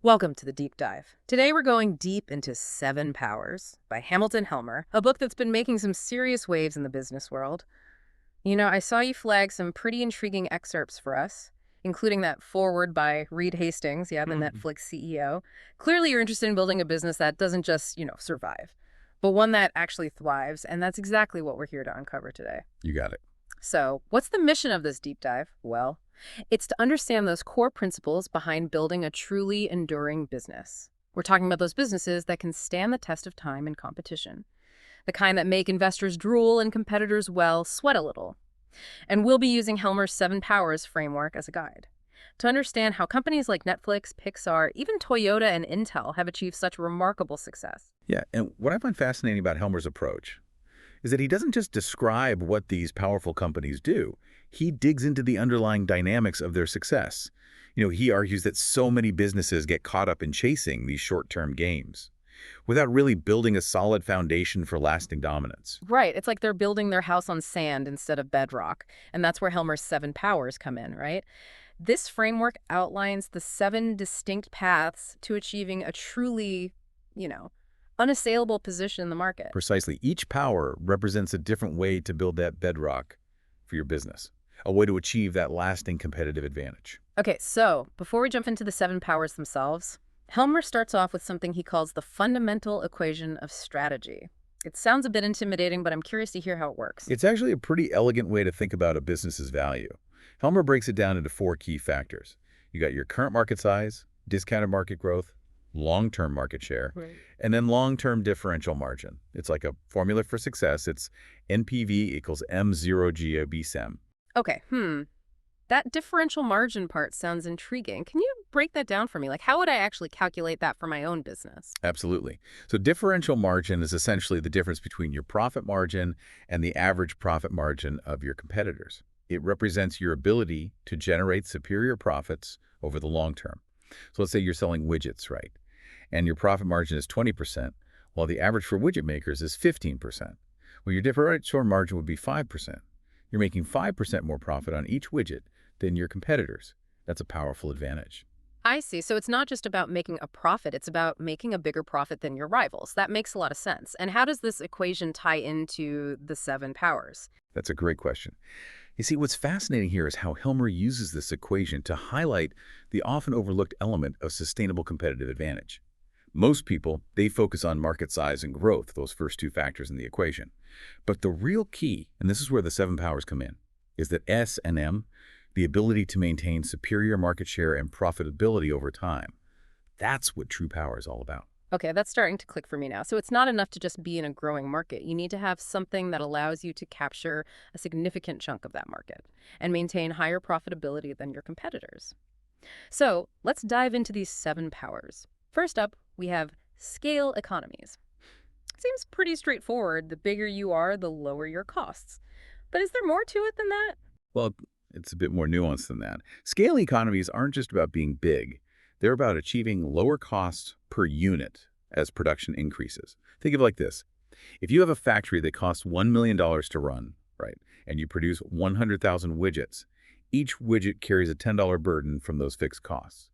Welcome to the Deep Dive. Today we're going deep into Seven Powers by Hamilton Helmer, a book that's been making some serious waves in the business world. I saw you flag some pretty intriguing excerpts for us, including that foreword by Reed Hastings, the Netflix CEO. Clearly you're interested in building a business that doesn't just, survive, but one that actually thrives, and that's exactly what we're here to uncover today. You got it. So, what's the mission of this deep dive? Well, it's to understand those core principles behind building a truly enduring business. We're talking about those businesses that can stand the test of time and competition, the kind that make investors drool and competitors, well, sweat a little. And we'll be using Helmer's Seven Powers framework as a guide to understand how companies like Netflix, Pixar, even Toyota and Intel have achieved such remarkable success. Yeah, and what I find fascinating about Helmer's approach is that he doesn't just describe what these powerful companies do. He digs into the underlying dynamics of their success. He argues that so many businesses get caught up in chasing these short-term gains without really building a solid foundation for lasting dominance. Right. It's like they're building their house on sand instead of bedrock. And that's where Helmer's Seven Powers come in, right? This framework outlines the seven distinct paths to achieving a truly, you know, unassailable position in the market. Precisely, each power represents a different way to build that bedrock for your business, a way to achieve that lasting competitive advantage. Okay, so before we jump into the seven powers themselves, Helmer starts off with something he calls the fundamental equation of strategy. It sounds a bit intimidating, but I'm curious to hear how it works. It's actually a pretty elegant way to think about a business's value. Helmer breaks it down into four key factors. You got your current market size, discounted market growth, long-term market share, Right. and then long-term differential margin. It's like a formula for success. It's NPV equals M0GOBSEM. Okay, that differential margin part sounds intriguing. Can you break that down for me? Like, how would I actually calculate that for my own business? Absolutely. So differential margin is essentially the difference between your profit margin and the average profit margin of your competitors. It represents your ability to generate superior profits over the long term. So let's say you're selling widgets, right? And your profit margin is 20%, while the average for widget makers is 15%. Well, your differential margin would be 5%. You're making 5% more profit on each widget than your competitors. That's a powerful advantage. I see. So it's not just about making a profit, it's about making a bigger profit than your rivals. That makes a lot of sense. And how does this equation tie into the seven powers? That's a great question. You see, what's fascinating here is how Helmer uses this equation to highlight the often overlooked element of sustainable competitive advantage. Most people, they focus on market size and growth, those first two factors in the equation. But the real key, and this is where the seven powers come in, is that S and M, the ability to maintain superior market share and profitability over time. That's what true power is all about. Okay, that's starting to click for me now. So it's not enough to just be in a growing market. You need to have something that allows you to capture a significant chunk of that market and maintain higher profitability than your competitors. So let's dive into these seven powers. First up, we have scale economies. Seems pretty straightforward. The bigger you are, the lower your costs. But is there more to it than that? Well, it's a bit more nuanced than that. Scale economies aren't just about being big. They're about achieving lower costs per unit as production increases. Think of it like this. If you have a factory that costs $1 million to run, right, and you produce 100,000 widgets, each widget carries a $10 burden from those fixed costs.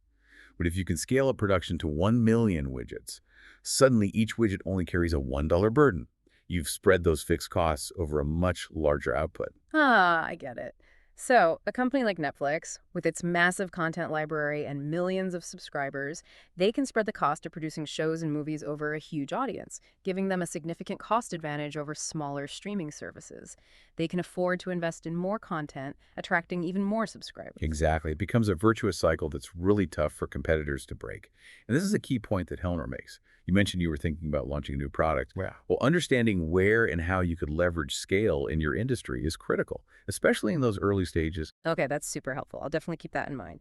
But if you can scale up production to 1 million widgets, suddenly each widget only carries a $1 burden. You've spread those fixed costs over a much larger output. Ah, I get it. So, a company like Netflix, with its massive content library and millions of subscribers, they can spread the cost of producing shows and movies over a huge audience, giving them a significant cost advantage over smaller streaming services. They can afford to invest in more content, attracting even more subscribers. Exactly. It becomes a virtuous cycle that's really tough for competitors to break. And this is a key point that Helmer makes. You mentioned you were thinking about launching a new product. Yeah. Well, understanding where and how you could leverage scale in your industry is critical, especially in those early stages. Okay, that's super helpful. I'll definitely keep that in mind.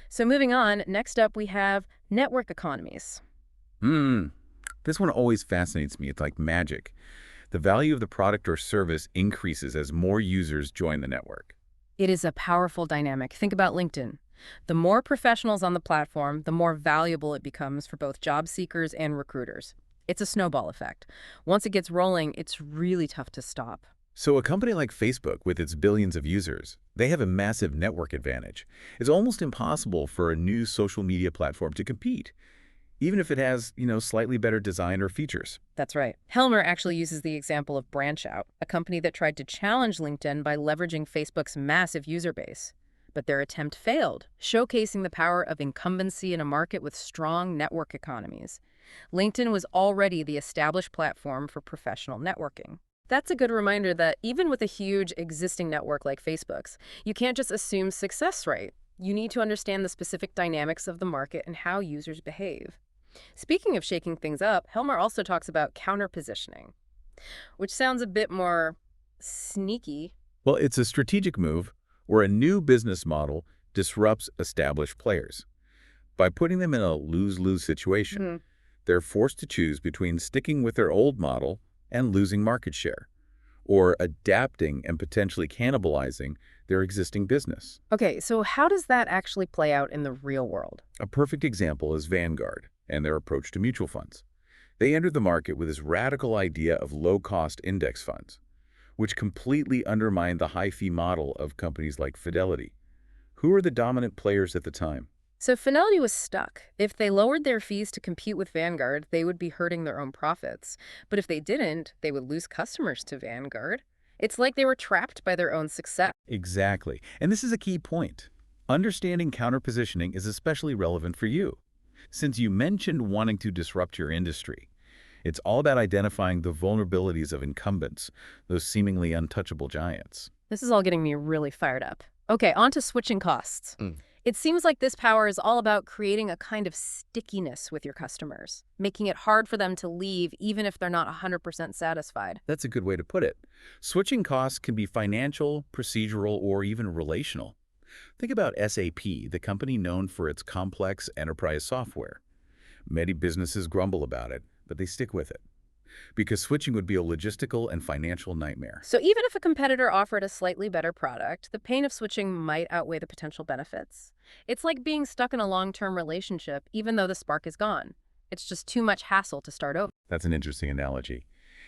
So moving on, next up we have network economies. This one always fascinates me. It's like magic. The value of the product or service increases as more users join the network. It is a powerful dynamic. Think about LinkedIn. The more professionals on the platform, the more valuable it becomes for both job seekers and recruiters. It's a snowball effect. Once it gets rolling, it's really tough to stop. So a company like Facebook, with its billions of users, they have a massive network advantage. It's almost impossible for a new social media platform to compete, even if it has, slightly better design or features. That's right. Helmer actually uses the example of BranchOut, a company that tried to challenge LinkedIn by leveraging Facebook's massive user base. But their attempt failed, showcasing the power of incumbency in a market with strong network economies. LinkedIn was already the established platform for professional networking. That's a good reminder that even with a huge existing network like Facebook's, you can't just assume success rate. You need to understand the specific dynamics of the market and how users behave. Speaking of shaking things up, Helmer also talks about counter-positioning, which sounds a bit more sneaky. Well, it's a strategic move where a new business model disrupts established players. By putting them in a lose-lose situation, Mhm. they're forced to choose between sticking with their old model and losing market share, or adapting and potentially cannibalizing their existing business. Okay, so how does that actually play out in the real world? A perfect example is Vanguard and their approach to mutual funds. They entered the market with this radical idea of low-cost index funds, which completely undermined the high-fee model of companies like Fidelity. Who were the dominant players at the time? So Fidelity was stuck. If they lowered their fees to compete with Vanguard, they would be hurting their own profits. But if they didn't, they would lose customers to Vanguard. It's like they were trapped by their own success. Exactly. And this is a key point. Understanding counterpositioning is especially relevant for you. Since you mentioned wanting to disrupt your industry, it's all about identifying the vulnerabilities of incumbents, those seemingly untouchable giants. This is all getting me really fired up. Okay, on to switching costs. It seems like this power is all about creating a kind of stickiness with your customers, making it hard for them to leave even if they're not 100% satisfied. That's a good way to put it. Switching costs can be financial, procedural, or even relational. Think about SAP, the company known for its complex enterprise software. Many businesses grumble about it, but they stick with it, because switching would be a logistical and financial nightmare. So even if a competitor offered a slightly better product, the pain of switching might outweigh the potential benefits. It's like being stuck in a long-term relationship even though the spark is gone. It's just too much hassle to start over. That's an interesting analogy.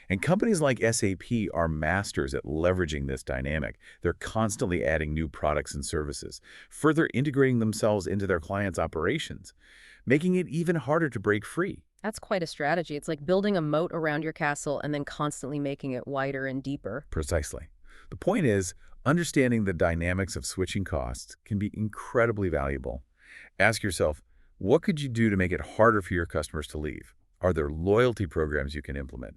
And companies like SAP are masters at leveraging this dynamic. They're constantly adding new products and services, further integrating themselves into their clients' operations, making it even harder to break free. That's quite a strategy. It's like building a moat around your castle and then constantly making it wider and deeper. Precisely. The point is, understanding the dynamics of switching costs can be incredibly valuable. Ask yourself, what could you do to make it harder for your customers to leave? Are there loyalty programs you can implement?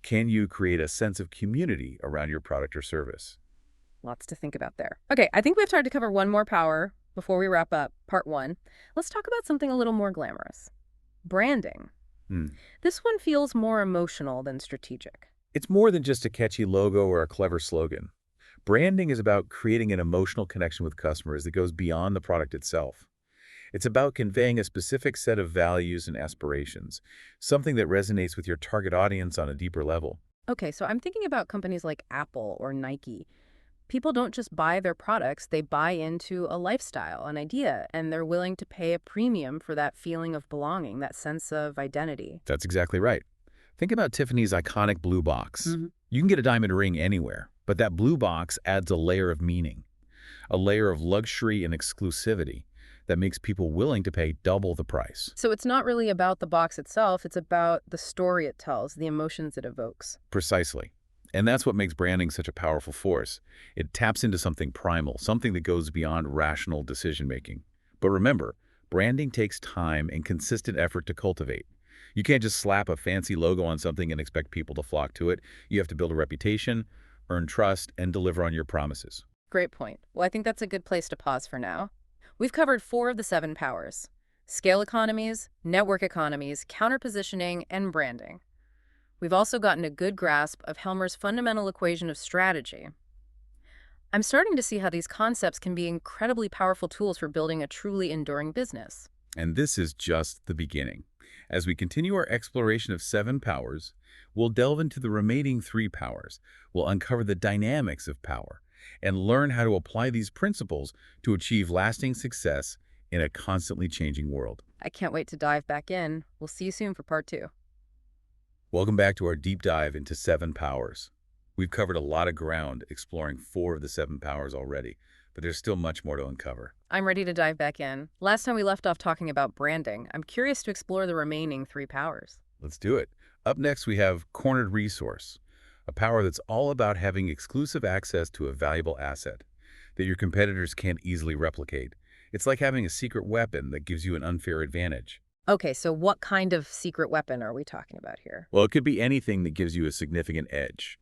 Can you create a sense of community around your product or service? Lots to think about there. Okay, I think we have time to cover one more power before we wrap up part one. Let's talk about something a little more glamorous. Branding. Hmm. This one feels more emotional than strategic. It's more than just a catchy logo or a clever slogan. Branding is about creating an emotional connection with customers that goes beyond the product itself. It's about conveying a specific set of values and aspirations, something that resonates with your target audience on a deeper level. Okay, so I'm thinking about companies like Apple or Nike. People don't just buy their products, they buy into a lifestyle, an idea, and they're willing to pay a premium for that feeling of belonging, that sense of identity. That's exactly right. Think about Tiffany's iconic blue box. Mhm. You can get a diamond ring anywhere, but that blue box adds a layer of meaning, a layer of luxury and exclusivity that makes people willing to pay double the price. So it's not really about the box itself, it's about the story it tells, the emotions it evokes. Precisely. And that's what makes branding such a powerful force. It taps into something primal, something that goes beyond rational decision-making. But remember, branding takes time and consistent effort to cultivate. You can't just slap a fancy logo on something and expect people to flock to it. You have to build a reputation, earn trust, and deliver on your promises. Great point. Well, I think that's a good place to pause for now. We've covered 4 of the 7 powers: scale economies, network economies, counter-positioning, and branding. We've also gotten a good grasp of Helmer's fundamental equation of strategy. I'm starting to see how these concepts can be incredibly powerful tools for building a truly enduring business. And this is just the beginning. As we continue our exploration of 7 powers, we'll delve into the remaining 3 powers. We'll uncover the dynamics of power and learn how to apply these principles to achieve lasting success in a constantly changing world. I can't wait to dive back in. We'll see you soon for part 2. Welcome back to our deep dive into 7 powers. We've covered a lot of ground exploring 4 of the 7 powers already, but there's still much more to uncover. I'm ready to dive back in. Last time we left off talking about branding. I'm curious to explore the remaining 3 powers. Let's do it. Up next, we have Cornered Resource, a power that's all about having exclusive access to a valuable asset that your competitors can't easily replicate. It's like having a secret weapon that gives you an unfair advantage. Okay, so what kind of secret weapon are we talking about here? Well, it could be anything that gives you a significant edge.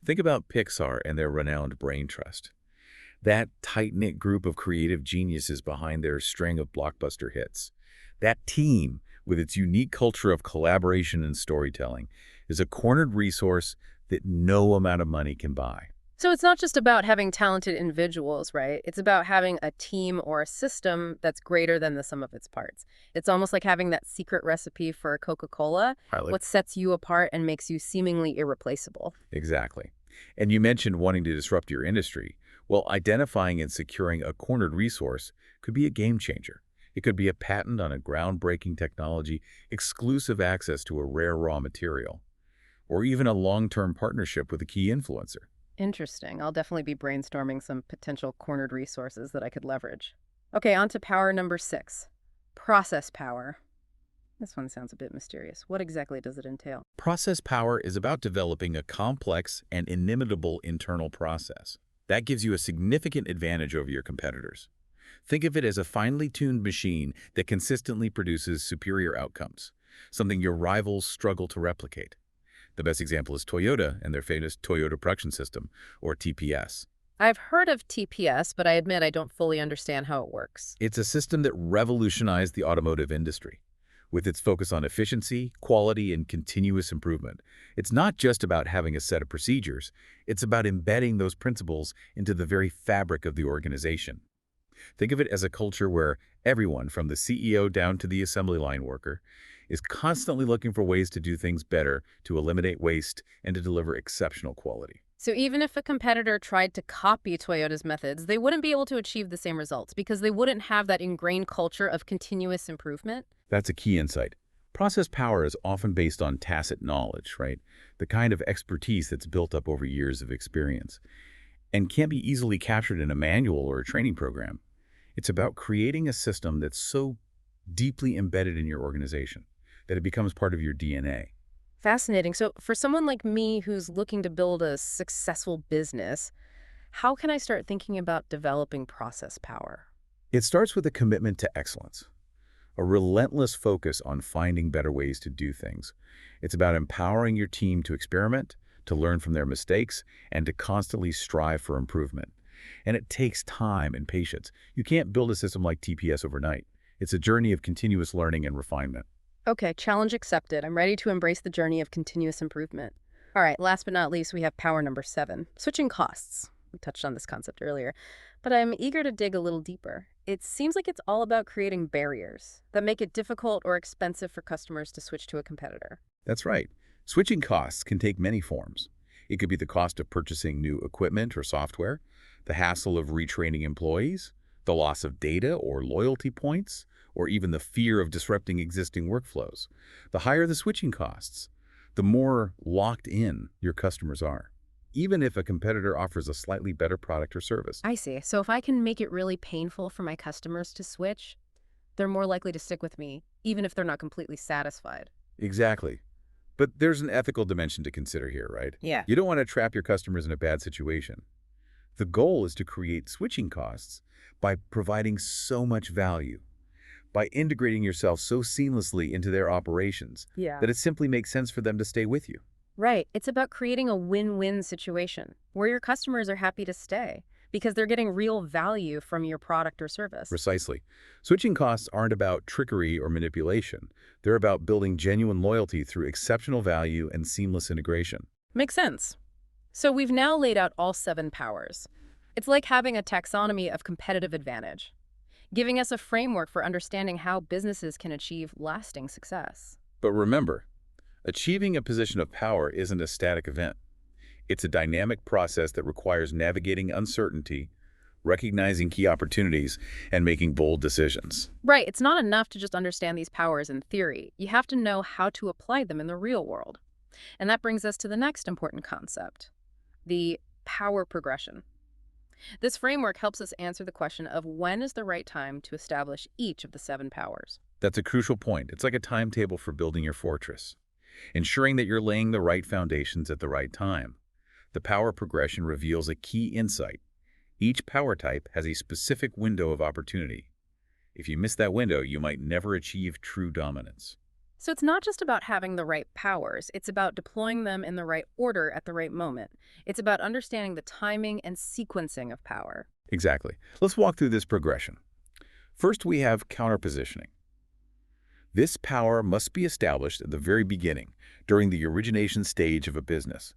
Think about Pixar and their renowned brain trust. That tight-knit group of creative geniuses behind their string of blockbuster hits. That team, with its unique culture of collaboration and storytelling, is a cornered resource that no amount of money can buy. So it's not just about having talented individuals, right? It's about having a team or a system that's greater than the sum of its parts. It's almost like having that secret recipe for Coca-Cola, Pilot. what sets you apart and makes you seemingly irreplaceable. Exactly. And you mentioned wanting to disrupt your industry. Well, identifying and securing a cornered resource could be a game changer. It could be a patent on a groundbreaking technology, exclusive access to a rare raw material, or even a long-term partnership with a key influencer. Interesting. I'll definitely be brainstorming some potential cornered resources that I could leverage. Okay, on to power number 6, process power. This one sounds a bit mysterious. What exactly does it entail? Process power is about developing a complex and inimitable internal process. That gives you a significant advantage over your competitors. Think of it as a finely tuned machine that consistently produces superior outcomes, something your rivals struggle to replicate. The best example is Toyota and their famous Toyota Production System, or TPS. I've heard of TPS, but I admit I don't fully understand how it works. It's a system that revolutionized the automotive industry. With its focus on efficiency, quality, and continuous improvement, it's not just about having a set of procedures, it's about embedding those principles into the very fabric of the organization. Think of it as a culture where everyone, from the CEO down to the assembly line worker, is constantly looking for ways to do things better, to eliminate waste, and to deliver exceptional quality. So even if a competitor tried to copy Toyota's methods, they wouldn't be able to achieve the same results because they wouldn't have that ingrained culture of continuous improvement? That's a key insight. Process power is often based on tacit knowledge, right? The kind of expertise that's built up over years of experience and can't be easily captured in a manual or a training program. It's about creating a system that's so deeply embedded in your organization that it becomes part of your DNA. Fascinating. So for someone like me who's looking to build a successful business, how can I start thinking about developing process power? It starts with a commitment to excellence, a relentless focus on finding better ways to do things. It's about empowering your team to experiment, to learn from their mistakes, and to constantly strive for improvement. And it takes time and patience. You can't build a system like TPS overnight. It's a journey of continuous learning and refinement. Okay, challenge accepted. I'm ready to embrace the journey of continuous improvement. All right, last but not least, we have power number 7, switching costs. We touched on this concept earlier, but I'm eager to dig a little deeper. It seems like it's all about creating barriers that make it difficult or expensive for customers to switch to a competitor. That's right. Switching costs can take many forms. It could be the cost of purchasing new equipment or software, the hassle of retraining employees, the loss of data or loyalty points, or even the fear of disrupting existing workflows. The higher the switching costs, the more locked in your customers are, even if a competitor offers a slightly better product or service. I see. So if I can make it really painful for my customers to switch, they're more likely to stick with me, even if they're not completely satisfied. Exactly. But there's an ethical dimension to consider here, right? Yeah. You don't want to trap your customers in a bad situation. The goal is to create switching costs by providing so much value, by integrating yourself so seamlessly into their operations Yeah. that it simply makes sense for them to stay with you. Right. It's about creating a win-win situation where your customers are happy to stay because they're getting real value from your product or service. Precisely. Switching costs aren't about trickery or manipulation. They're about building genuine loyalty through exceptional value and seamless integration. Makes sense. So we've now laid out all 7 powers. It's like having a taxonomy of competitive advantage, giving us a framework for understanding how businesses can achieve lasting success. But remember, achieving a position of power isn't a static event. It's a dynamic process that requires navigating uncertainty, recognizing key opportunities, and making bold decisions. Right, it's not enough to just understand these powers in theory. You have to know how to apply them in the real world. And that brings us to the next important concept, the power progression. This framework helps us answer the question of when is the right time to establish each of the 7 powers. That's a crucial point. It's like a timetable for building your fortress, ensuring that you're laying the right foundations at the right time. The power progression reveals a key insight. Each power type has a specific window of opportunity. If you miss that window, you might never achieve true dominance. So it's not just about having the right powers, it's about deploying them in the right order at the right moment. It's about understanding the timing and sequencing of power. Exactly. Let's walk through this progression. First, we have counterpositioning. This power must be established at the very beginning, during the origination stage of a business.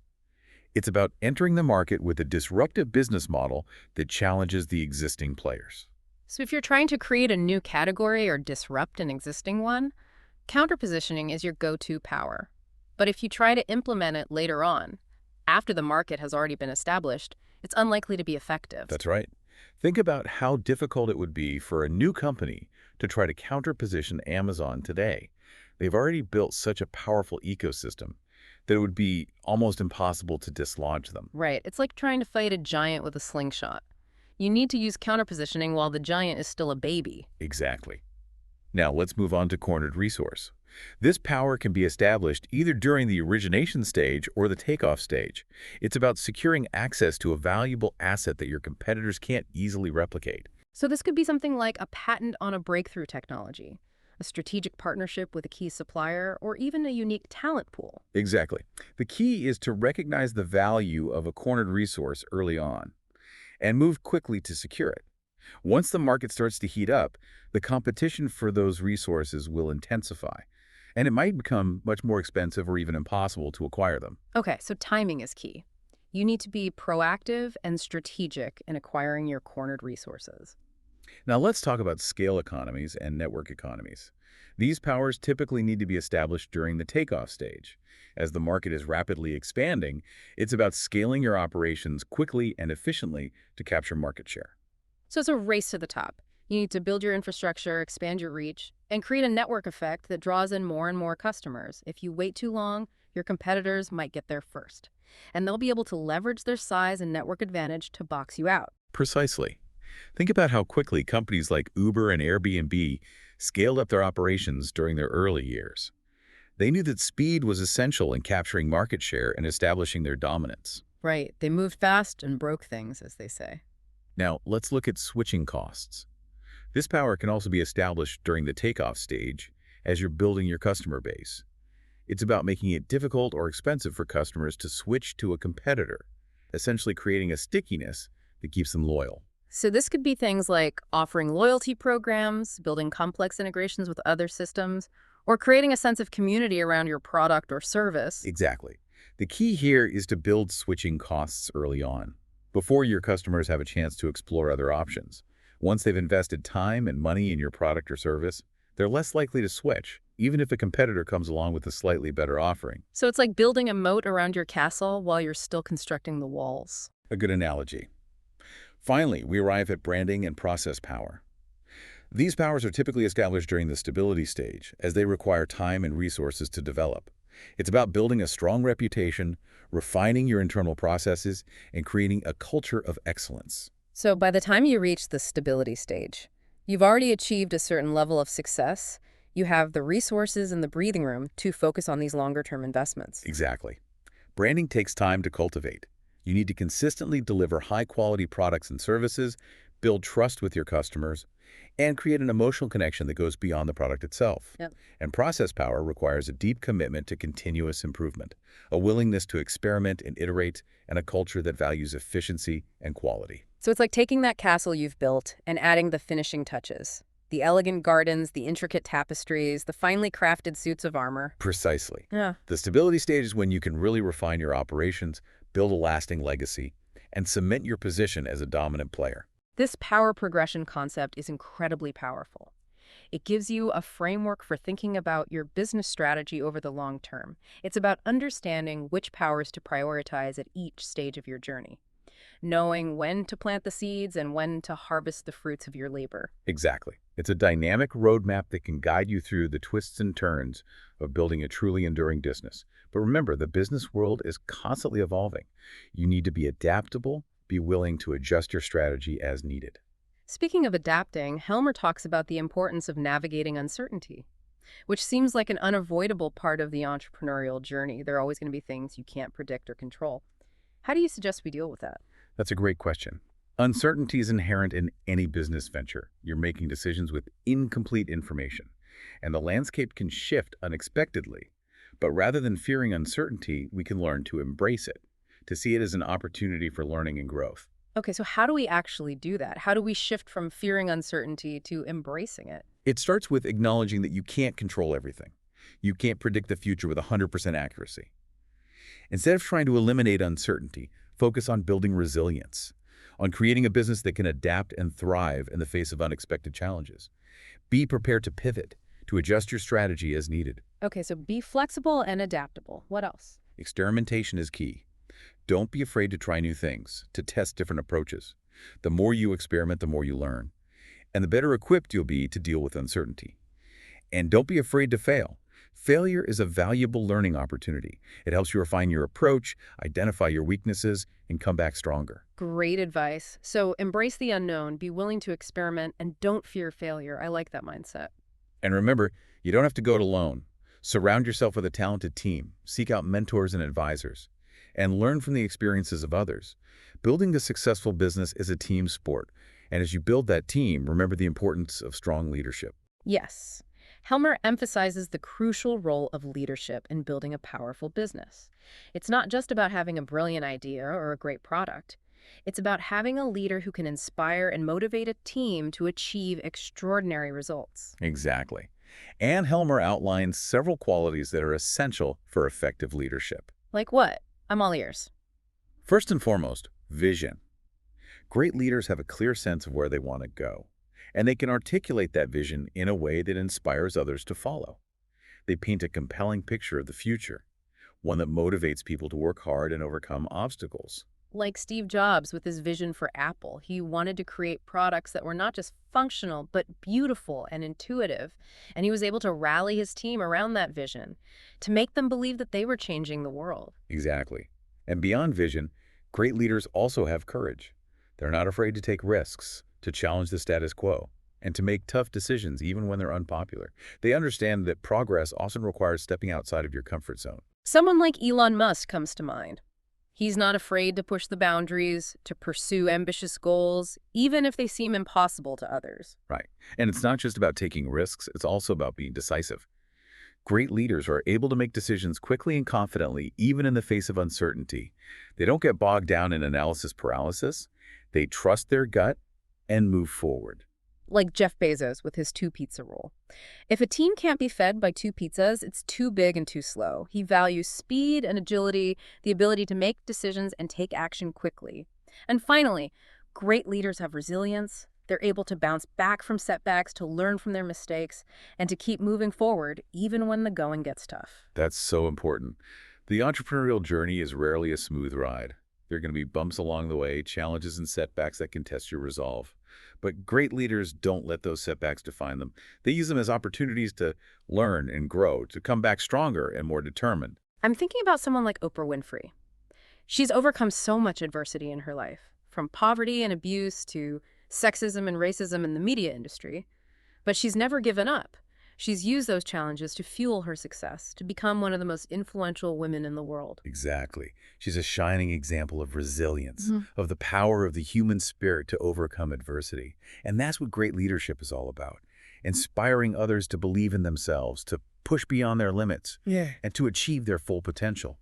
It's about entering the market with a disruptive business model that challenges the existing players. So if you're trying to create a new category or disrupt an existing one, counterpositioning is your go-to power. But if you try to implement it later on, after the market has already been established, it's unlikely to be effective. That's right. Think about how difficult it would be for a new company to try to counterposition Amazon today. They've already built such a powerful ecosystem that it would be almost impossible to dislodge them. Right. It's like trying to fight a giant with a slingshot. You need to use counterpositioning while the giant is still a baby. Exactly. Now let's move on to cornered resource. This power can be established either during the origination stage or the takeoff stage. It's about securing access to a valuable asset that your competitors can't easily replicate. So this could be something like a patent on a breakthrough technology, a strategic partnership with a key supplier, or even a unique talent pool. Exactly. The key is to recognize the value of a cornered resource early on and move quickly to secure it. Once the market starts to heat up, the competition for those resources will intensify, and it might become much more expensive or even impossible to acquire them. Okay, so timing is key. You need to be proactive and strategic in acquiring your cornered resources. Now let's talk about scale economies and network economies. These powers typically need to be established during the takeoff stage. As the market is rapidly expanding, it's about scaling your operations quickly and efficiently to capture market share. So it's a race to the top. You need to build your infrastructure, expand your reach, and create a network effect that draws in more and more customers. If you wait too long, your competitors might get there first, and they'll be able to leverage their size and network advantage to box you out. Precisely. Think about how quickly companies like Uber and Airbnb scaled up their operations during their early years. They knew that speed was essential in capturing market share and establishing their dominance. Right. They moved fast and broke things, as they say. Now, let's look at switching costs. This power can also be established during the takeoff stage as you're building your customer base. It's about making it difficult or expensive for customers to switch to a competitor, essentially creating a stickiness that keeps them loyal. So this could be things like offering loyalty programs, building complex integrations with other systems, or creating a sense of community around your product or service. Exactly. The key here is to build switching costs early on, before your customers have a chance to explore other options. Once they've invested time and money in your product or service, they're less likely to switch, even if a competitor comes along with a slightly better offering. So it's like building a moat around your castle while you're still constructing the walls. A good analogy. Finally, we arrive at branding and process power. These powers are typically established during the stability stage, as they require time and resources to develop. It's about building a strong reputation, refining your internal processes, and creating a culture of excellence. So by the time you reach the stability stage, you've already achieved a certain level of success. You have the resources and the breathing room to focus on these longer-term investments. Exactly. Branding takes time to cultivate. You need to consistently deliver high-quality products and services, build trust with your customers, and create an emotional connection that goes beyond the product itself. Yep. And process power requires a deep commitment to continuous improvement, a willingness to experiment and iterate, and a culture that values efficiency and quality. So it's like taking that castle you've built and adding the finishing touches. The elegant gardens, the intricate tapestries, the finely crafted suits of armor. Precisely. Yeah. The stability stage is when you can really refine your operations, build a lasting legacy, and cement your position as a dominant player. This power progression concept is incredibly powerful. It gives you a framework for thinking about your business strategy over the long term. It's about understanding which powers to prioritize at each stage of your journey, knowing when to plant the seeds and when to harvest the fruits of your labor. Exactly. It's a dynamic roadmap that can guide you through the twists and turns of building a truly enduring business. But remember, the business world is constantly evolving. You need to be adaptable, be willing to adjust your strategy as needed. Speaking of adapting, Helmer talks about the importance of navigating uncertainty, which seems like an unavoidable part of the entrepreneurial journey. There are always going to be things you can't predict or control. How do you suggest we deal with that? That's a great question. Uncertainty is inherent in any business venture. You're making decisions with incomplete information, and the landscape can shift unexpectedly. But rather than fearing uncertainty, we can learn to embrace it, to see it as an opportunity for learning and growth. Okay, so how do we actually do that? How do we shift from fearing uncertainty to embracing it? It starts with acknowledging that you can't control everything. You can't predict the future with 100% accuracy. Instead of trying to eliminate uncertainty, focus on building resilience, on creating a business that can adapt and thrive in the face of unexpected challenges. Be prepared to pivot, to adjust your strategy as needed. Okay, so be flexible and adaptable. What else? Experimentation is key. Don't be afraid to try new things, to test different approaches. The more you experiment, the more you learn, and the better equipped you'll be to deal with uncertainty. And don't be afraid to fail. Failure is a valuable learning opportunity. It helps you refine your approach, identify your weaknesses, and come back stronger. Great advice. So embrace the unknown, be willing to experiment, and don't fear failure. I like that mindset. And remember, you don't have to go it alone. Surround yourself with a talented team, seek out mentors and advisors, and learn from the experiences of others. Building a successful business is a team sport, and as you build that team, remember the importance of strong leadership. Yes. Helmer emphasizes the crucial role of leadership in building a powerful business. It's not just about having a brilliant idea or a great product. It's about having a leader who can inspire and motivate a team to achieve extraordinary results. Exactly. Ann Helmer outlines several qualities that are essential for effective leadership. Like what? I'm all ears. First and foremost, vision. Great leaders have a clear sense of where they want to go, and they can articulate that vision in a way that inspires others to follow. They paint a compelling picture of the future, one that motivates people to work hard and overcome obstacles. Like Steve Jobs with his vision for Apple, he wanted to create products that were not just functional, but beautiful and intuitive. And he was able to rally his team around that vision to make them believe that they were changing the world. Exactly. And beyond vision, great leaders also have courage. They're not afraid to take risks, to challenge the status quo, and to make tough decisions even when they're unpopular. They understand that progress often requires stepping outside of your comfort zone. Someone like Elon Musk comes to mind. He's not afraid to push the boundaries, to pursue ambitious goals, even if they seem impossible to others. Right. And it's not just about taking risks, it's also about being decisive. Great leaders are able to make decisions quickly and confidently, even in the face of uncertainty. They don't get bogged down in analysis paralysis. They trust their gut and move forward. Like Jeff Bezos with his two-pizza rule. If a team can't be fed by two pizzas, it's too big and too slow. He values speed and agility, the ability to make decisions and take action quickly. And finally, great leaders have resilience. They're able to bounce back from setbacks, to learn from their mistakes, and to keep moving forward even when the going gets tough. That's so important. The entrepreneurial journey is rarely a smooth ride. There are going to be bumps along the way, challenges and setbacks that can test your resolve. But great leaders don't let those setbacks define them. They use them as opportunities to learn and grow, to come back stronger and more determined. I'm thinking about someone like Oprah Winfrey. She's overcome so much adversity in her life, from poverty and abuse to sexism and racism in the media industry. But she's never given up. She's used those challenges to fuel her success, to become one of the most influential women in the world. Exactly. She's a shining example of resilience, of the power of the human spirit to overcome adversity. And that's what great leadership is all about. Inspiring others to believe in themselves, to push beyond their limits, and to achieve their full potential.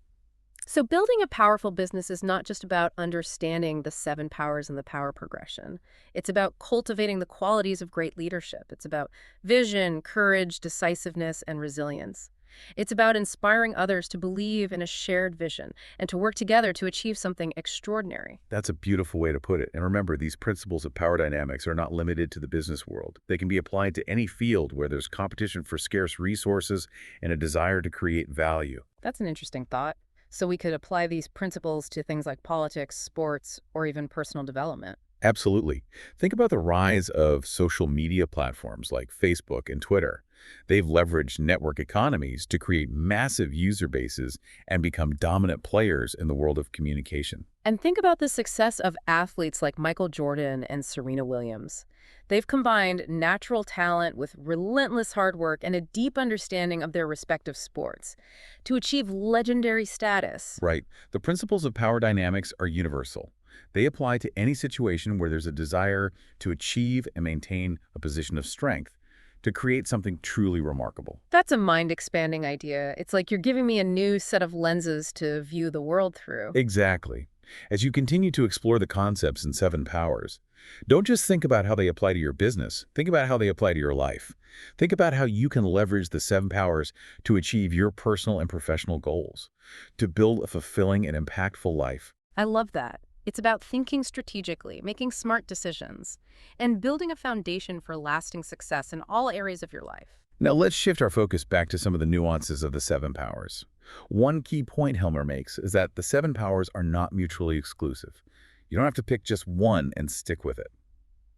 So building a powerful business is not just about understanding the 7 powers and the power progression. It's about cultivating the qualities of great leadership. It's about vision, courage, decisiveness, and resilience. It's about inspiring others to believe in a shared vision and to work together to achieve something extraordinary. That's a beautiful way to put it. And remember, these principles of power dynamics are not limited to the business world. They can be applied to any field where there's competition for scarce resources and a desire to create value. That's an interesting thought. So we could apply these principles to things like politics, sports, or even personal development. Absolutely. Think about the rise of social media platforms like Facebook and Twitter. They've leveraged network economies to create massive user bases and become dominant players in the world of communication. And think about the success of athletes like Michael Jordan and Serena Williams. They've combined natural talent with relentless hard work and a deep understanding of their respective sports to achieve legendary status. Right. The principles of power dynamics are universal. They apply to any situation where there's a desire to achieve and maintain a position of strength, to create something truly remarkable. That's a mind-expanding idea. It's like you're giving me a new set of lenses to view the world through. Exactly. As you continue to explore the concepts in Seven Powers, don't just think about how they apply to your business. Think about how they apply to your life. Think about how you can leverage the Seven Powers to achieve your personal and professional goals, to build a fulfilling and impactful life. I love that. It's about thinking strategically, making smart decisions, and building a foundation for lasting success in all areas of your life. Now let's shift our focus back to some of the nuances of the Seven Powers. One key point Helmer makes is that the Seven Powers are not mutually exclusive. You don't have to pick just one and stick with it.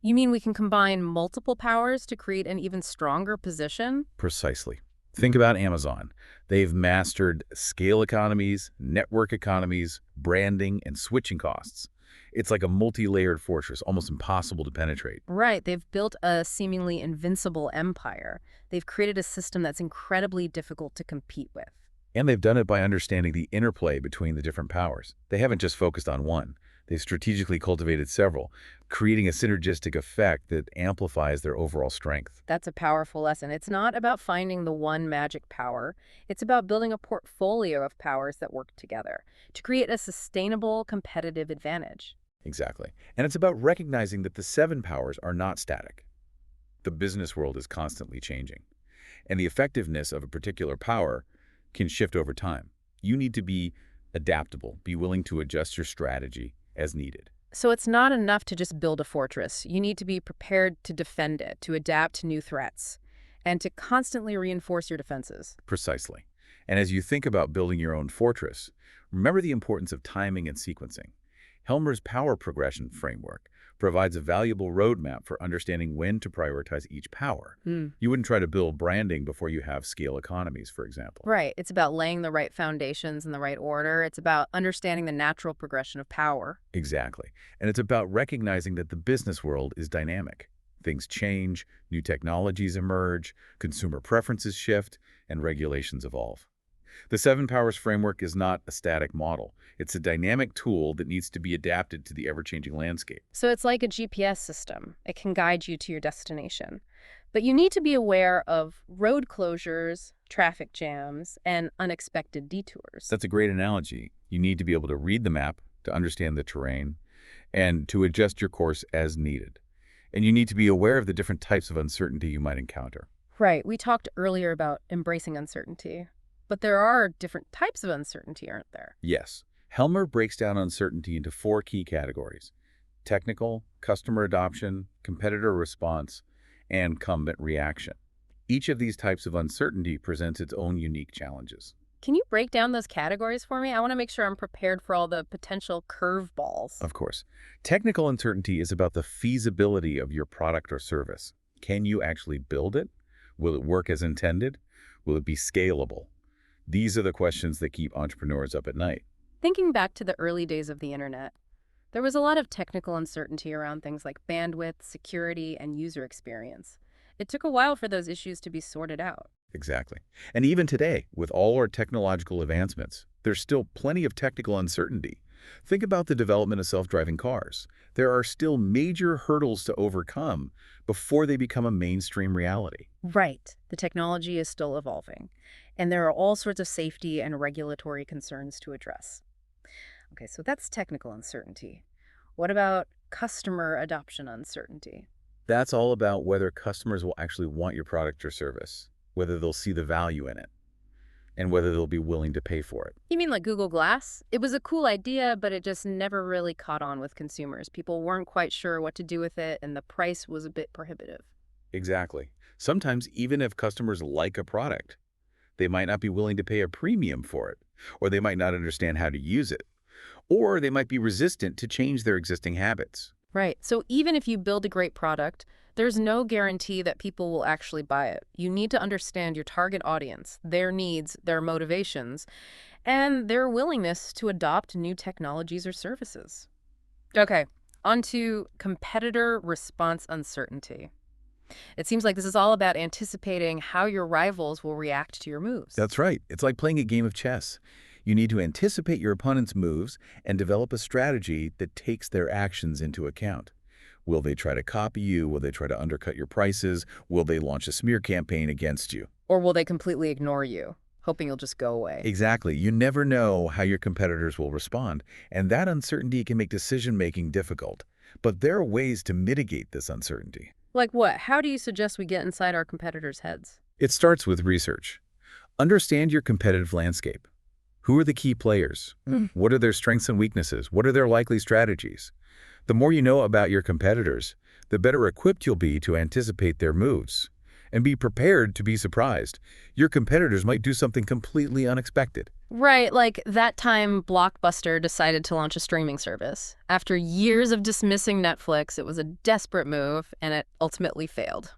You mean we can combine multiple powers to create an even stronger position? Precisely. Think about Amazon. They've mastered scale economies, network economies, branding, and switching costs. It's like a multi-layered fortress, almost impossible to penetrate. Right, they've built a seemingly invincible empire. They've created a system that's incredibly difficult to compete with. And they've done it by understanding the interplay between the different powers. They haven't just focused on one. They've strategically cultivated several, creating a synergistic effect that amplifies their overall strength. That's a powerful lesson. It's not about finding the one magic power. It's about building a portfolio of powers that work together to create a sustainable competitive advantage. Exactly. And it's about recognizing that the Seven Powers are not static. The business world is constantly changing, and the effectiveness of a particular power can shift over time. You need to be adaptable, be willing to adjust your strategy as needed. So it's not enough to just build a fortress. You need to be prepared to defend it, to adapt to new threats, and to constantly reinforce your defenses. Precisely. And as you think about building your own fortress, remember the importance of timing and sequencing. Helmer's power progression framework provides a valuable roadmap for understanding when to prioritize each power. You wouldn't try to build branding before you have scale economies, for example. Right. It's about laying the right foundations in the right order. It's about understanding the natural progression of power. Exactly. And it's about recognizing that the business world is dynamic. Things change, new technologies emerge, consumer preferences shift, and regulations evolve. The Seven Powers framework is not a static model. It's a dynamic tool that needs to be adapted to the ever-changing landscape. So it's like a GPS system. It can guide you to your destination. But you need to be aware of road closures, traffic jams, and unexpected detours. That's a great analogy. You need to be able to read the map, to understand the terrain, and to adjust your course as needed. And you need to be aware of the different types of uncertainty you might encounter. Right. We talked earlier about embracing uncertainty. But there are different types of uncertainty, aren't there? Yes. Helmer breaks down uncertainty into four key categories: technical, customer adoption, competitor response, and incumbent reaction. Each of these types of uncertainty presents its own unique challenges. Can you break down those categories for me? I want to make sure I'm prepared for all the potential curveballs. Of course, technical uncertainty is about the feasibility of your product or service. Can you actually build it? Will it work as intended? Will it be scalable? These are the questions that keep entrepreneurs up at night. Thinking back to the early days of the internet, there was a lot of technical uncertainty around things like bandwidth, security, and user experience. It took a while for those issues to be sorted out. Exactly. And even today, with all our technological advancements, there's still plenty of technical uncertainty. Think about the development of self-driving cars. There are still major hurdles to overcome before they become a mainstream reality. Right. The technology is still evolving, and there are all sorts of safety and regulatory concerns to address. Okay, so that's technical uncertainty. What about customer adoption uncertainty? That's all about whether customers will actually want your product or service, whether they'll see the value in it, and whether they'll be willing to pay for it. You mean like Google Glass? It was a cool idea, but it just never really caught on with consumers. People weren't quite sure what to do with it, and the price was a bit prohibitive. Exactly. Sometimes, even if customers like a product, they might not be willing to pay a premium for it, or they might not understand how to use it, or they might be resistant to change their existing habits. Right. So even if you build a great product, there's no guarantee that people will actually buy it. You need to understand your target audience, their needs, their motivations, and their willingness to adopt new technologies or services. Okay, on to competitor response uncertainty. It seems like this is all about anticipating how your rivals will react to your moves. That's right. It's like playing a game of chess. You need to anticipate your opponent's moves and develop a strategy that takes their actions into account. Will they try to copy you? Will they try to undercut your prices? Will they launch a smear campaign against you? Or will they completely ignore you, hoping you'll just go away? Exactly. You never know how your competitors will respond, and that uncertainty can make decision-making difficult. But there are ways to mitigate this uncertainty. Like what? How do you suggest we get inside our competitors' heads? It starts with research. Understand your competitive landscape. Who are the key players? What are their strengths and weaknesses? What are their likely strategies? The more you know about your competitors, the better equipped you'll be to anticipate their moves. And be prepared to be surprised. Your competitors might do something completely unexpected. Right, like that time Blockbuster decided to launch a streaming service. After years of dismissing Netflix, it was a desperate move, and it ultimately failed.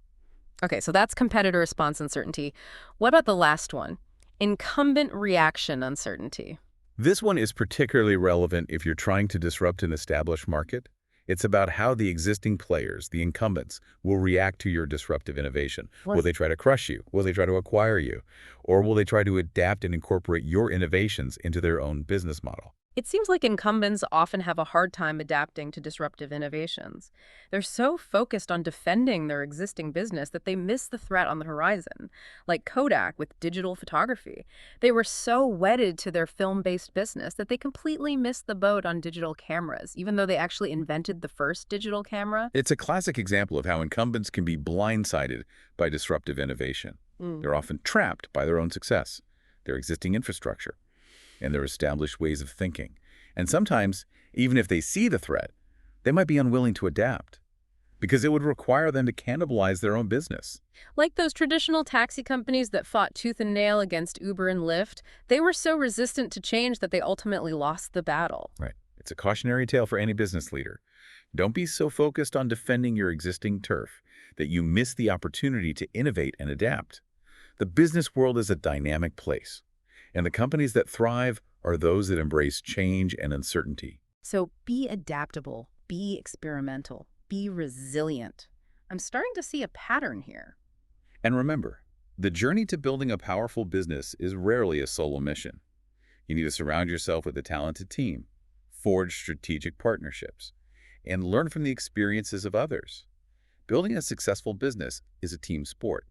Okay, so that's competitor response uncertainty. What about the last one? Incumbent reaction uncertainty. This one is particularly relevant if you're trying to disrupt an established market. It's about how the existing players, the incumbents, will react to your disruptive innovation. Will they try to crush you? Will they try to acquire you? Or will they try to adapt and incorporate your innovations into their own business model? It seems like incumbents often have a hard time adapting to disruptive innovations. They're so focused on defending their existing business that they miss the threat on the horizon, like Kodak with digital photography. They were so wedded to their film-based business that they completely missed the boat on digital cameras, even though they actually invented the first digital camera. It's a classic example of how incumbents can be blindsided by disruptive innovation. They're often trapped by their own success, their existing infrastructure, and their established ways of thinking. And sometimes, even if they see the threat, they might be unwilling to adapt because it would require them to cannibalize their own business. Like those traditional taxi companies that fought tooth and nail against Uber and Lyft, they were so resistant to change that they ultimately lost the battle. Right. It's a cautionary tale for any business leader. Don't be so focused on defending your existing turf that you miss the opportunity to innovate and adapt. The business world is a dynamic place, and the companies that thrive are those that embrace change and uncertainty. So be adaptable, be experimental, be resilient. I'm starting to see a pattern here. And remember, the journey to building a powerful business is rarely a solo mission. You need to surround yourself with a talented team, forge strategic partnerships, and learn from the experiences of others. Building a successful business is a team sport,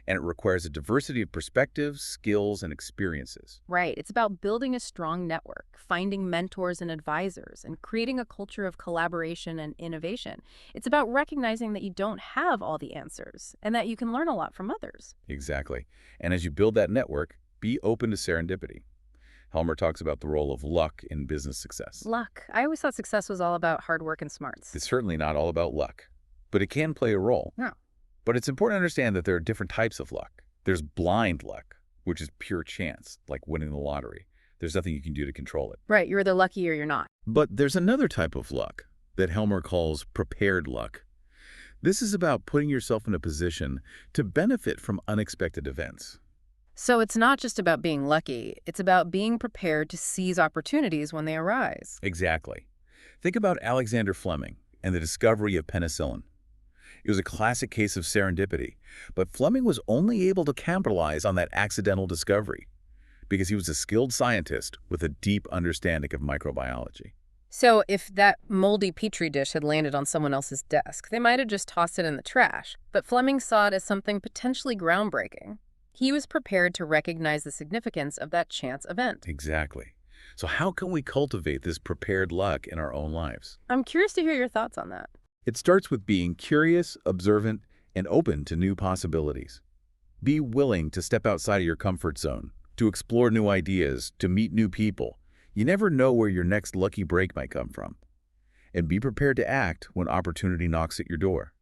and it requires a diversity of perspectives, skills, and experiences. Right. It's about building a strong network, finding mentors and advisors, and creating a culture of collaboration and innovation. It's about recognizing that you don't have all the answers and that you can learn a lot from others. Exactly. And as you build that network, be open to serendipity. Helmer talks about the role of luck in business success. Luck. I always thought success was all about hard work and smarts. It's certainly not all about luck, but it can play a role. Yeah. But it's important to understand that there are different types of luck. There's blind luck, which is pure chance, like winning the lottery. There's nothing you can do to control it. Right. You're either lucky or you're not. But there's another type of luck that Helmer calls prepared luck. This is about putting yourself in a position to benefit from unexpected events. So it's not just about being lucky. It's about being prepared to seize opportunities when they arise. Exactly. Think about Alexander Fleming and the discovery of penicillin. It was a classic case of serendipity, but Fleming was only able to capitalize on that accidental discovery because he was a skilled scientist with a deep understanding of microbiology. So if that moldy petri dish had landed on someone else's desk, they might have just tossed it in the trash. But Fleming saw it as something potentially groundbreaking. He was prepared to recognize the significance of that chance event. Exactly. So how can we cultivate this prepared luck in our own lives? I'm curious to hear your thoughts on that. It starts with being curious, observant, and open to new possibilities. Be willing to step outside of your comfort zone, to explore new ideas, to meet new people. You never know where your next lucky break might come from. And be prepared to act when opportunity knocks at your door.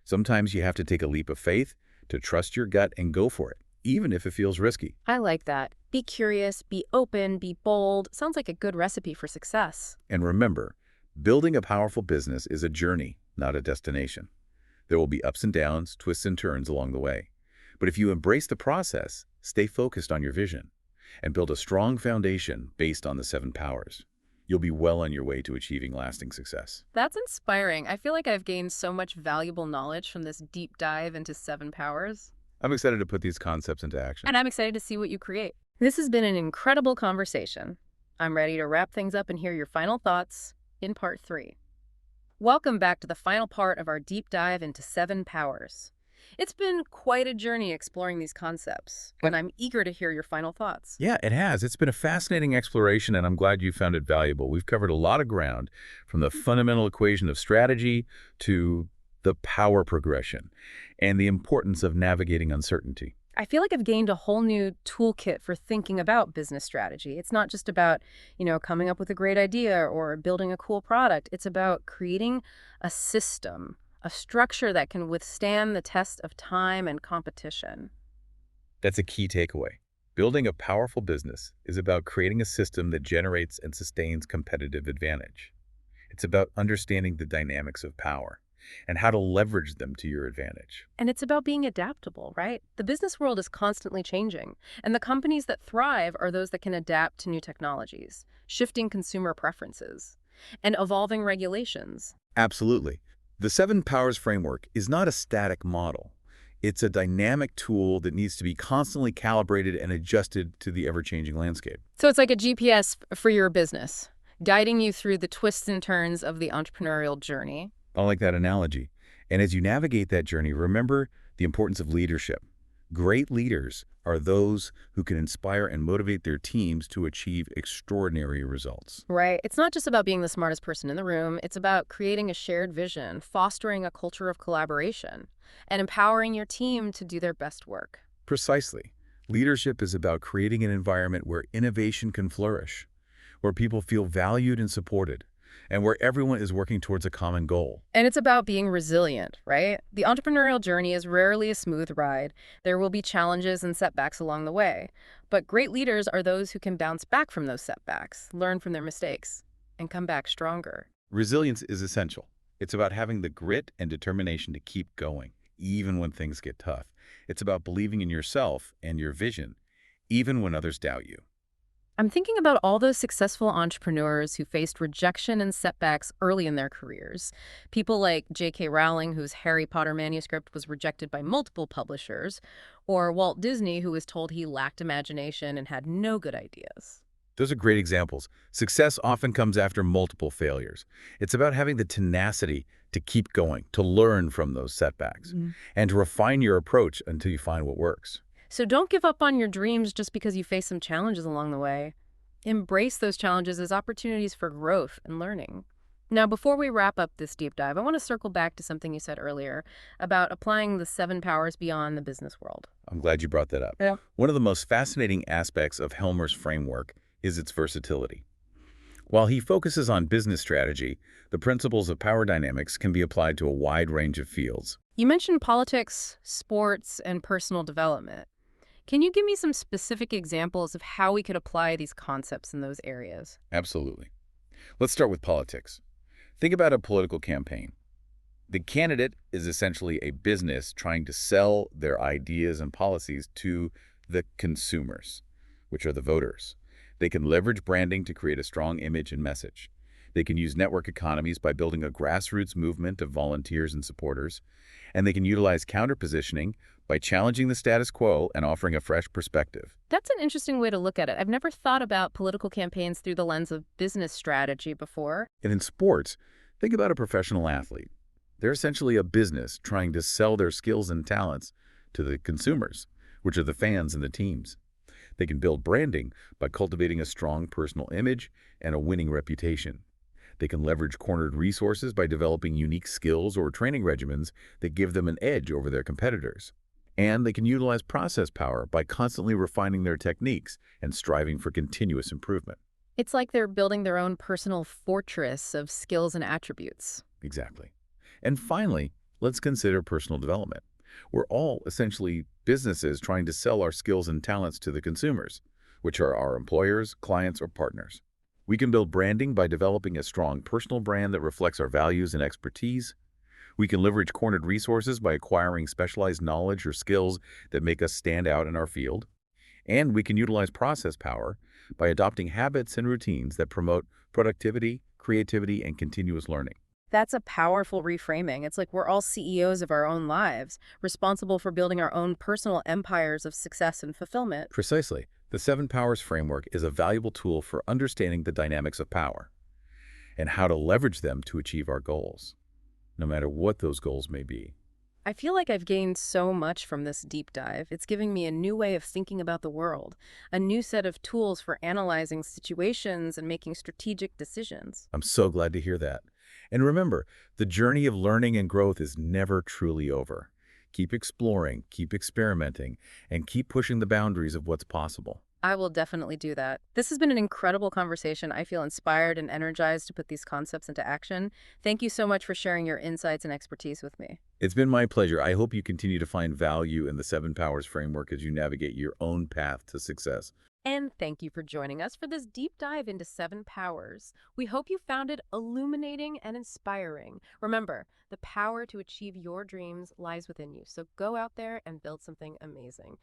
Sometimes you have to take a leap of faith, to trust your gut and go for it, even if it feels risky. I like that. Be curious, be open, be bold. Sounds like a good recipe for success. And remember, Building a powerful business is a journey, not a destination. There will be ups and downs, twists and turns along the way. But if you embrace the process, stay focused on your vision, and build a strong foundation based on the 7 powers, you'll be well on your way to achieving lasting success. That's inspiring. I feel like I've gained so much valuable knowledge from this deep dive into 7 powers. I'm excited to put these concepts into action. And I'm excited to see what you create. This has been an incredible conversation. I'm ready to wrap things up and hear your final thoughts in part 3. Welcome back to the final part of our deep dive into 7 powers. It's been quite a journey exploring these concepts, and I'm eager to hear your final thoughts. Yeah, it has. It's been a fascinating exploration, and I'm glad you found it valuable. We've covered a lot of ground, from the fundamental equation of strategy to the power progression and the importance of navigating uncertainty. I feel like I've gained a whole new toolkit for thinking about business strategy. It's not just about, coming up with a great idea or building a cool product. It's about creating a system, a structure that can withstand the test of time and competition. That's a key takeaway. Building a powerful business is about creating a system that generates and sustains competitive advantage. It's about understanding the dynamics of power and how to leverage them to your advantage. And it's about being adaptable, right? The business world is constantly changing, and the companies that thrive are those that can adapt to new technologies, shifting consumer preferences, and evolving regulations. Absolutely. The 7 powers framework is not a static model. It's a dynamic tool that needs to be constantly calibrated and adjusted to the ever-changing landscape. So it's like a GPS for your business, guiding you through the twists and turns of the entrepreneurial journey. I like that analogy. And as you navigate that journey, remember the importance of leadership. Great leaders are those who can inspire and motivate their teams to achieve extraordinary results. Right. It's not just about being the smartest person in the room. It's about creating a shared vision, fostering a culture of collaboration, and empowering your team to do their best work. Precisely. Leadership is about creating an environment where innovation can flourish, where people feel valued and supported, and where everyone is working towards a common goal. And it's about being resilient, right? The entrepreneurial journey is rarely a smooth ride. There will be challenges and setbacks along the way. But great leaders are those who can bounce back from those setbacks, learn from their mistakes, and come back stronger. Resilience is essential. It's about having the grit and determination to keep going, even when things get tough. It's about believing in yourself and your vision, even when others doubt you. I'm thinking about all those successful entrepreneurs who faced rejection and setbacks early in their careers. People like J.K. Rowling, whose Harry Potter manuscript was rejected by multiple publishers, or Walt Disney, who was told he lacked imagination and had no good ideas. Those are great examples. Success often comes after multiple failures. It's about having the tenacity to keep going, to learn from those setbacks, and to refine your approach until you find what works. So don't give up on your dreams just because you face some challenges along the way. Embrace those challenges as opportunities for growth and learning. Now, before we wrap up this deep dive, I want to circle back to something you said earlier about applying the 7 powers beyond the business world. I'm glad you brought that up. Yeah. One of the most fascinating aspects of Helmer's framework is its versatility. While he focuses on business strategy, the principles of power dynamics can be applied to a wide range of fields. You mentioned politics, sports, and personal development. Can you give me some specific examples of how we could apply these concepts in those areas? Absolutely. Let's start with politics. Think about a political campaign. The candidate is essentially a business trying to sell their ideas and policies to the consumers, which are the voters. They can leverage branding to create a strong image and message. They can use network economies by building a grassroots movement of volunteers and supporters. And they can utilize counter-positioning by challenging the status quo and offering a fresh perspective. That's an interesting way to look at it. I've never thought about political campaigns through the lens of business strategy before. And in sports, think about a professional athlete. They're essentially a business trying to sell their skills and talents to the consumers, which are the fans and the teams. They can build branding by cultivating a strong personal image and a winning reputation. They can leverage cornered resources by developing unique skills or training regimens that give them an edge over their competitors. And they can utilize process power by constantly refining their techniques and striving for continuous improvement. It's like they're building their own personal fortress of skills and attributes. Exactly. And finally, let's consider personal development. We're all essentially businesses trying to sell our skills and talents to the consumers, which are our employers, clients, or partners. We can build branding by developing a strong personal brand that reflects our values and expertise. We can leverage cornered resources by acquiring specialized knowledge or skills that make us stand out in our field. And we can utilize process power by adopting habits and routines that promote productivity, creativity, and continuous learning. That's a powerful reframing. It's like we're all CEOs of our own lives, responsible for building our own personal empires of success and fulfillment. Precisely. The Seven Powers Framework is a valuable tool for understanding the dynamics of power and how to leverage them to achieve our goals, no matter what those goals may be. I feel like I've gained so much from this deep dive. It's giving me a new way of thinking about the world, a new set of tools for analyzing situations and making strategic decisions. I'm so glad to hear that. And remember, the journey of learning and growth is never truly over. Keep exploring, keep experimenting, and keep pushing the boundaries of what's possible. I will definitely do that. This has been an incredible conversation. I feel inspired and energized to put these concepts into action. Thank you so much for sharing your insights and expertise with me. It's been my pleasure. I hope you continue to find value in the Seven Powers Framework as you navigate your own path to success. And thank you for joining us for this deep dive into Seven Powers. We hope you found it illuminating and inspiring. Remember, the power to achieve your dreams lies within you, so go out there and build something amazing.